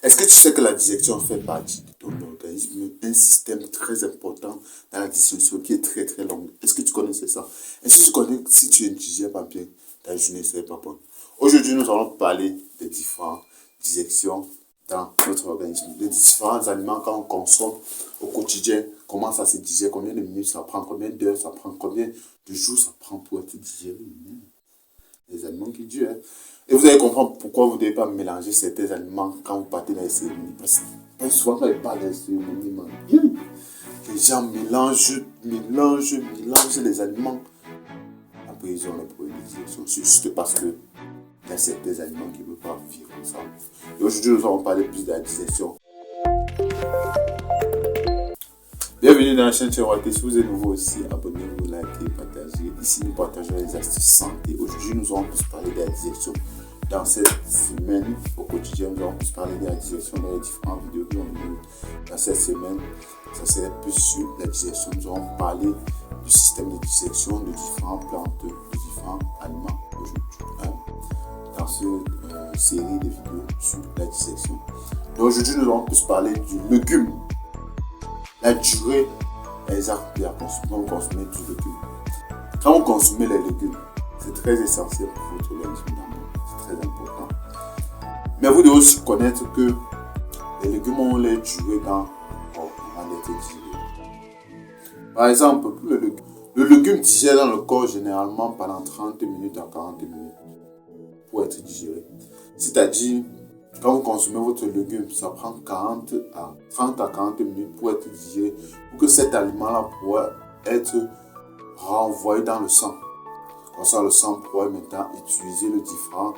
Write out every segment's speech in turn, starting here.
Est-ce que tu sais que la digestion fait partie de ton organisme, un système très important dans la digestion qui est très très long? Est-ce que tu connaissais ça? Est-ce que tu connais que si tu ne digères pas bien, ta journée ne serait pas bonne? Aujourd'hui, nous allons parler des différentes digestions dans notre organisme, des différents aliments qu'on consomme au quotidien, comment ça se digère, combien de minutes ça prend, combien d'heures ça prend, combien de jours ça prend pour être digéré. Les aliments qui durent. Hein. Et vous allez comprendre pourquoi vous ne devez pas mélanger certains aliments quand vous partez dans les cérémonies. Parce que souvent, quand ils parlent des cérémonies, les gens mélangent les aliments. Après, ils ont les problèmes de digestion. C'est juste parce que il y a certains aliments qui ne peuvent pas vivre ensemble. Et aujourd'hui, nous allons parler plus de la digestion. Bienvenue dans la chaîne Cherouaté. Si vous êtes nouveau aussi, abonnez-vous, likez, partagez. Ici, nous partageons les astuces santé. Aujourd'hui, nous allons plus parler de la digestion. Dans cette semaine, au quotidien, nous allons plus parler de la digestion dans les différentes vidéos qui ont lieu. Dans cette semaine, ça serait plus sur la digestion. Nous allons parler du système de digestion de différentes plantes, de différents aliments aujourd'hui. Dans cette série de vidéos sur la digestion. Donc aujourd'hui, nous allons plus parler du légume. La durée exacte de la consommation du légume. Quand vous consommez les légumes, c'est très essentiel pour votre organisme d'abord. C'est très important. Mais vous devez aussi connaître que les légumes ont leur durée dans d'être digérés. Par exemple, le légume digère dans le corps généralement pendant 30 minutes à 40 minutes pour être digéré. C'est-à-dire, quand vous consommez votre légume, ça prend 30 à 40 minutes pour être digéré, pour que cet aliment-là puisse être renvoyé dans le sang. Comme ça, le sang pourra maintenant utiliser les différents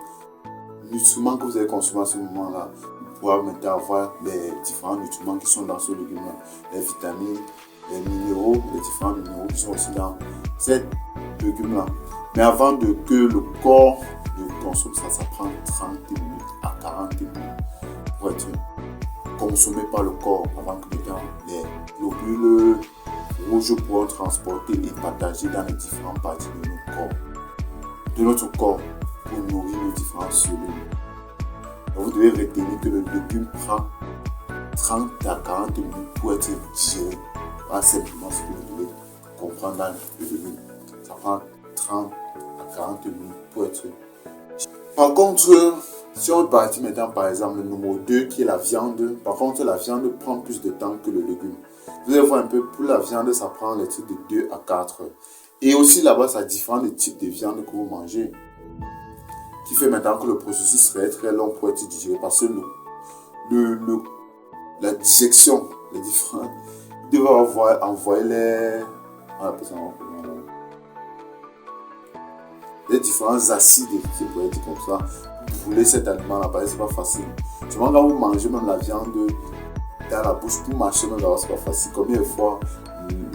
nutriments que vous avez consommés à ce moment-là. Vous pourrez maintenant avoir les différents nutriments qui sont dans ce légume-là. Les vitamines, les minéraux, les différents minéraux qui sont aussi dans cet légume-là. Mais avant que le corps le consomme, ça prend 30 minutes à 40 minutes pour être consommé par le corps avant que les globules rouges pourront transporter et partager dans les différentes parties de notre corps pour nourrir nos différentes cellules. Donc vous devez retenir que le légume prend 30 à 40 minutes pour être digéré. Pas simplement ce que vous devez comprendre dans le légume. Ça prend 30 à 40 minutes pour être digéré. Par contre, si on partit maintenant par exemple le numéro 2 qui est la viande, par contre la viande prend plus de temps que le légume. Vous allez voir un peu, pour la viande ça prend les types de 2 à 4 heures. Et aussi là-bas ça diffère des types de viande que vous mangez. Qui fait maintenant que le processus serait très long pour être digéré parce que la digestion, les différents, ils doivent envoyer les différents acides, qui pourrait dire comme ça, pour brûler cet aliment-là, c'est pas facile. Souvent quand vous mangez même la viande dans la bouche, pour mâcher même là-bas, c'est pas facile. Combien de fois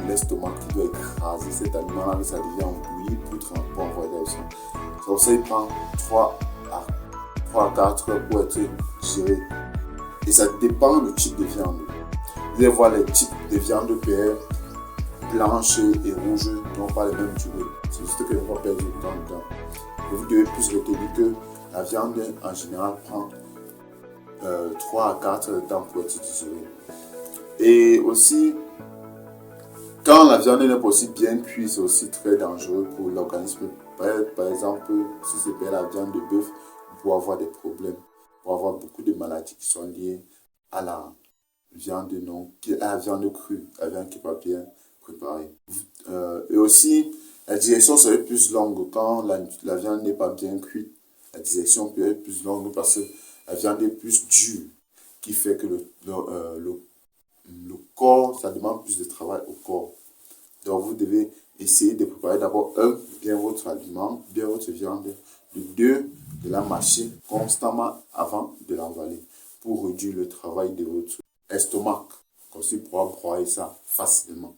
l'estomac qui doit écraser cet aliment-là, ça devient embouilli pour envoyer dans le sang. Donc ça, il prend 3 à 4 heures pour être digéré. Et ça dépend du type de viande. Vous allez voir les types de viande PR, blanche et rouge, n'ont pas les mêmes durées. C'est juste que vous va perdre du temps. Et vous devez plus retenir que la viande en général prend 3 à 4 heures de temps pour être digérée. Et aussi, quand la viande n'est pas aussi bien cuite, c'est aussi très dangereux pour l'organisme. Par exemple, si c'est la viande de bœuf, vous pouvez avoir des problèmes. Vous pouvez avoir beaucoup de maladies qui sont liées à la viande crue, la viande qui n'est pas bien préparée. Et aussi, la digestion serait plus longue quand la viande n'est pas bien cuite. La digestion peut être plus longue parce que la viande est plus dure, qui fait que le corps, ça demande plus de travail au corps. Donc vous devez essayer de préparer d'abord bien votre aliment, bien votre viande, de 2, de la mâcher constamment avant de l'avaler pour réduire le travail de votre estomac, comme ça il pourra broyer ça facilement.